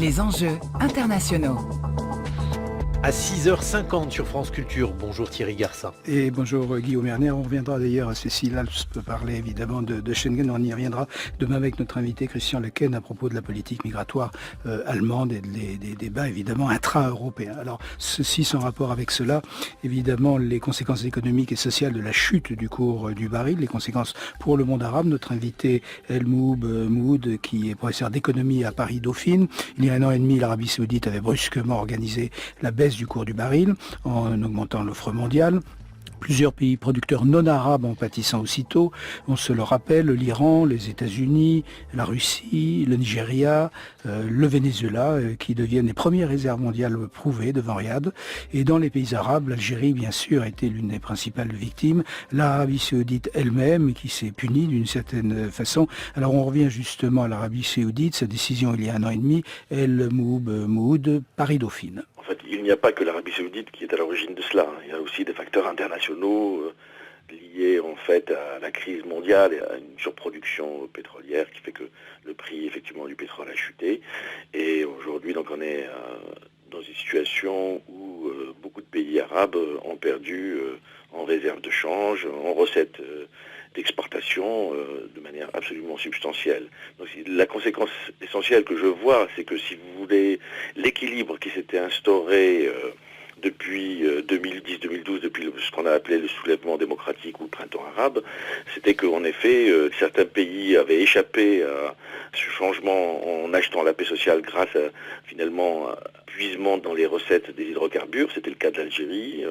Les enjeux internationaux. À 6h50 sur France Culture. Bonjour Thierry Garcin. Et bonjour Guillaume Erner. On reviendra d'ailleurs à Cécile Alps peut parler évidemment de Schengen. On y reviendra demain avec notre invité Christian Lequen à propos de la politique migratoire allemande et des débats évidemment intra-européens. Alors ceci sans rapport avec cela, évidemment les conséquences économiques et sociales de la chute du cours du baril, les conséquences pour le monde arabe. Notre invité Elmoub Moud, qui est professeur d'économie à Paris-Dauphine. Il y a 1 an et demi, l'Arabie Saoudite avait brusquement organisé la baisse du cours du baril en augmentant l'offre mondiale. Plusieurs pays producteurs non arabes en pâtissant aussitôt. On se le rappelle, l'Iran, les États-Unis, la Russie, le Nigeria, le Venezuela, qui deviennent les premières réserves mondiales prouvées devant Riyad. Et dans les pays arabes, l'Algérie, bien sûr, a été l'une des principales victimes. L'Arabie Saoudite elle-même, qui s'est punie d'une certaine façon. Alors on revient justement à l'Arabie Saoudite, sa décision il y a 1 an et demi, Elmoub Moud, Paris-Dauphine. En fait, il n'y a pas que l'Arabie Saoudite qui est à l'origine de cela. Il y a aussi des facteurs internationaux liés en fait à la crise mondiale et à une surproduction pétrolière qui fait que le prix effectivement du pétrole a chuté. Et aujourd'hui, donc, on est dans une situation où beaucoup de pays arabes ont perdu en réserve de change, en recettes d'exportation de manière absolument substantielle. Donc la conséquence essentielle que je vois, c'est que si vous voulez, l'équilibre qui s'était instauré depuis 2010-2012, depuis ce qu'on a appelé le soulèvement démocratique ou le printemps arabe, c'était qu'en effet, certains pays avaient échappé à ce changement en achetant la paix sociale grâce à, finalement, puisement dans les recettes des hydrocarbures. C'était le cas de l'Algérie,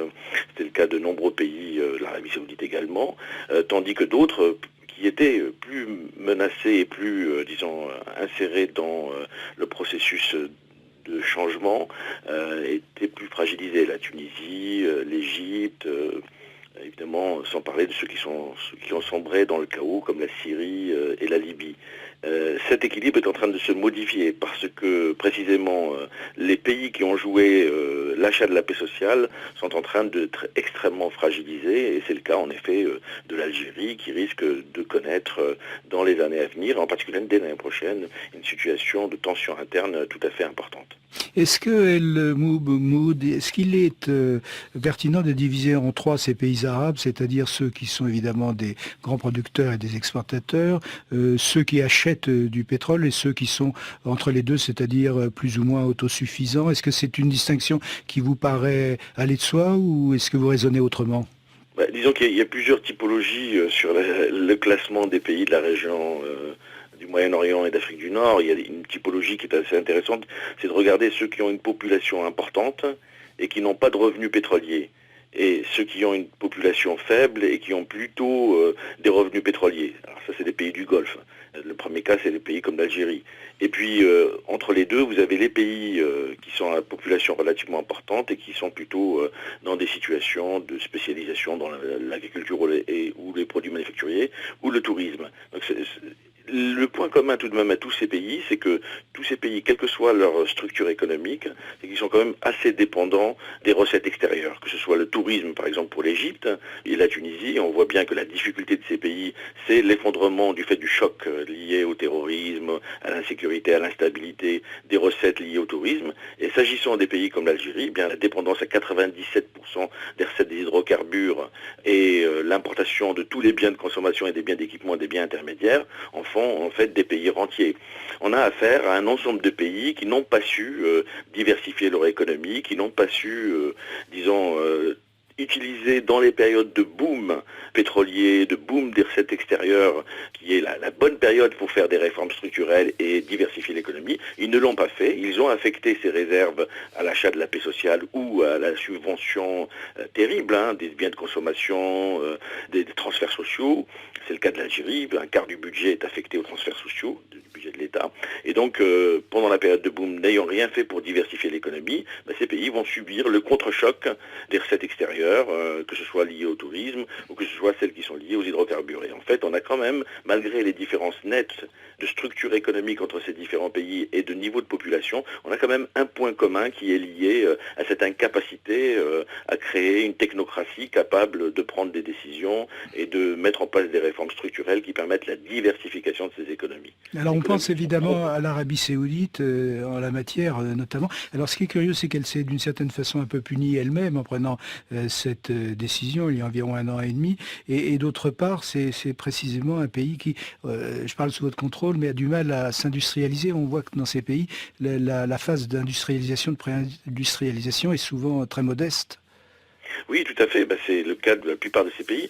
c'était le cas de nombreux pays, de l'Arabie Saoudite également, tandis que d'autres qui étaient plus menacés et plus, insérés dans le processus de changement étaient plus fragilisés. La Tunisie, l'Égypte, évidemment, sans parler de ceux qui ont sombré dans le chaos, comme la Syrie et la Libye. Cet équilibre est en train de se modifier parce que précisément les pays qui ont joué l'achat de la paix sociale sont en train d'être extrêmement fragilisés et c'est le cas en effet de l'Algérie qui risque de connaître dans les années à venir, en particulier dès l'année prochaine, une situation de tension interne tout à fait importante. Est-ce qu'il est pertinent de diviser en 3 ces pays arabes, c'est-à-dire ceux qui sont évidemment des grands producteurs et des exportateurs, ceux qui achètent du pétrole et ceux qui sont entre les deux, c'est-à-dire plus ou moins autosuffisants? Est-ce que c'est une distinction qui vous paraît aller de soi ou est-ce que vous raisonnez autrement? Disons qu'il y a plusieurs typologies sur le classement des pays de la région du Moyen-Orient et d'Afrique du Nord. Il y a une typologie qui est assez intéressante, c'est de regarder ceux qui ont une population importante et qui n'ont pas de revenus pétroliers, et ceux qui ont une population faible et qui ont plutôt des revenus pétroliers. Alors ça, c'est des pays du Golfe. Le premier cas, c'est les pays comme l'Algérie. Et puis, entre les deux, vous avez les pays qui sont à la population relativement importante et qui sont plutôt dans des situations de spécialisation dans l'agriculture ou les produits manufacturiers ou le tourisme. Donc, le point commun tout de même à tous ces pays, c'est que tous ces pays, quelle que soit leur structure économique, c'est qu'ils sont quand même assez dépendants des recettes extérieures, que ce soit le tourisme par exemple pour l'Égypte et la Tunisie. On voit bien que la difficulté de ces pays, c'est l'effondrement du fait du choc lié au terrorisme, à l'insécurité, à l'instabilité des recettes liées au tourisme. Et s'agissant des pays comme l'Algérie, eh bien la dépendance à 97% des recettes des hydrocarbures et l'importation de tous les biens de consommation et des biens d'équipement et des biens intermédiaires en font en fait des pays rentiers. On a affaire à un ensemble de pays qui n'ont pas su diversifier leur économie, qui n'ont pas su, utiliser dans les périodes de boom pétrolier, de boom des recettes extérieures, qui est la bonne période pour faire des réformes structurelles et diversifier l'économie. Ils ne l'ont pas fait. Ils ont affecté ces réserves à l'achat de la paix sociale ou à la subvention terrible des biens de consommation, des transferts sociaux. C'est le cas de l'Algérie. Un quart du budget est affecté aux transferts sociaux, du budget de l'État. Et donc, pendant la période de boom, n'ayant rien fait pour diversifier l'économie, ces pays vont subir le contre-choc des recettes extérieures, que ce soit lié au tourisme ou que ce soit celles qui sont liées aux hydrocarbures. Et en fait, on a quand même, malgré les différences nettes de structure économique entre ces différents pays et de niveau de population, on a quand même un point commun qui est lié à cette incapacité à créer une technocratie capable de prendre des décisions et de mettre en place des réformes structurelles qui permettent la diversification de ces économies. Alors on pense évidemment à l'Arabie Saoudite en la matière notamment. Alors ce qui est curieux, c'est qu'elle s'est d'une certaine façon un peu punie elle-même en prenant cette décision il y a environ 1 an et demi. Et d'autre part, c'est précisément un pays qui, je parle sous votre contrôle, mais a du mal à s'industrialiser. On voit que dans ces pays, la phase d'industrialisation, de pré-industrialisation est souvent très modeste. Oui, tout à fait. C'est le cas de la plupart de ces pays.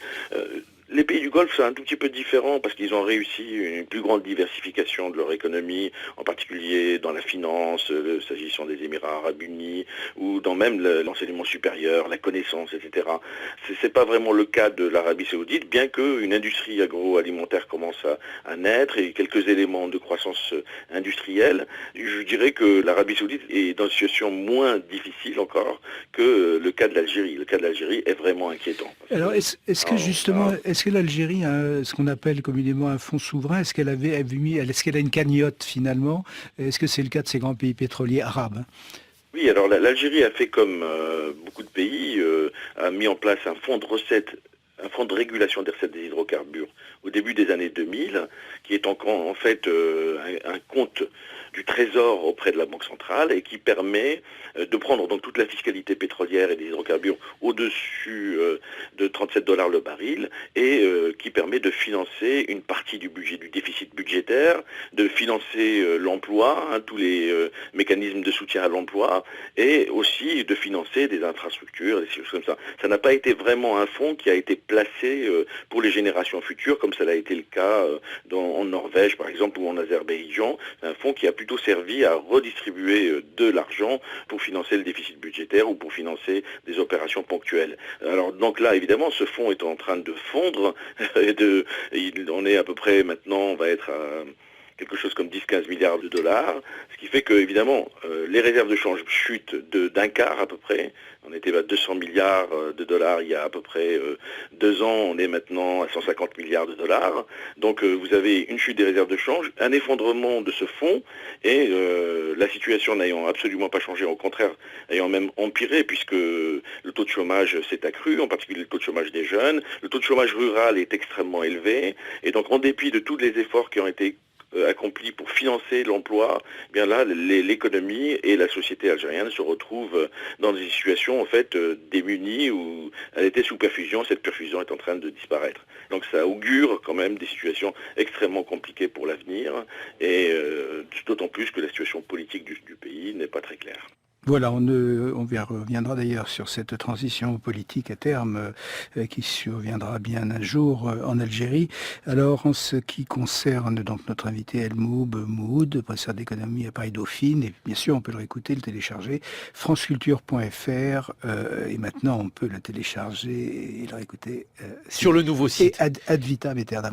Les pays du Golfe, c'est un tout petit peu différent parce qu'ils ont réussi une plus grande diversification de leur économie, en particulier dans la finance, s'agissant des Émirats arabes unis, ou dans même l'enseignement supérieur, la connaissance, etc. C'est pas vraiment le cas de l'Arabie saoudite, bien qu'une industrie agroalimentaire commence à naître et quelques éléments de croissance industrielle. Je dirais que l'Arabie saoudite est dans une situation moins difficile encore que le cas de l'Algérie. Le cas de l'Algérie est vraiment inquiétant. Alors, est-ce que l'Algérie a ce qu'on appelle communément un fonds souverain? Est-ce qu'elle a une cagnotte finalement? Est-ce que c'est le cas de ces grands pays pétroliers arabes? Oui, alors l'Algérie a fait comme beaucoup de pays, a mis en place un fonds de recettes, un fonds de régulation des recettes des hydrocarbures au début des années 2000, qui est en fait un compte du Trésor auprès de la Banque centrale et qui permet de prendre donc toute la fiscalité pétrolière et des hydrocarbures au-dessus de $37 le baril et qui permet de financer une partie du budget, du déficit budgétaire, de financer l'emploi, tous les mécanismes de soutien à l'emploi et aussi de financer des infrastructures, des choses comme ça. Ça n'a pas été vraiment un fonds qui a été placé pour les générations futures, comme ça a été le cas en Norvège par exemple ou en Azerbaïdjan. C'est un fonds qui a plutôt servi à redistribuer de l'argent pour financer le déficit budgétaire ou pour financer des opérations ponctuelles. Alors donc là, évidemment, ce fonds est en train de fondre. On est à peu près maintenant, on va être à quelque chose comme 10-15 milliards de dollars, ce qui fait que, évidemment, les réserves de change chutent d'un quart à peu près. On était à 200 milliards de dollars il y a à peu près 2 ans, on est maintenant à 150 milliards de dollars. Donc vous avez une chute des réserves de change, un effondrement de ce fonds, et la situation n'ayant absolument pas changé, au contraire, ayant même empiré, puisque le taux de chômage s'est accru, en particulier le taux de chômage des jeunes, le taux de chômage rural est extrêmement élevé, et donc en dépit de tous les efforts qui ont été accompli pour financer l'emploi, eh bien là, l'économie et la société algérienne se retrouvent dans des situations en fait démunies où elle était sous perfusion, cette perfusion est en train de disparaître. Donc ça augure quand même des situations extrêmement compliquées pour l'avenir et d'autant plus que la situation politique du pays n'est pas très claire. Voilà, on reviendra d'ailleurs sur cette transition politique à terme qui surviendra bien un jour en Algérie. Alors, en ce qui concerne donc notre invité Elmoub Moud, professeur d'économie à Paris Dauphine, et bien sûr on peut le réécouter, le télécharger, franceculture.fr, et maintenant on peut le télécharger et le réécouter sur le nouveau site. Et ad vitam aeternam.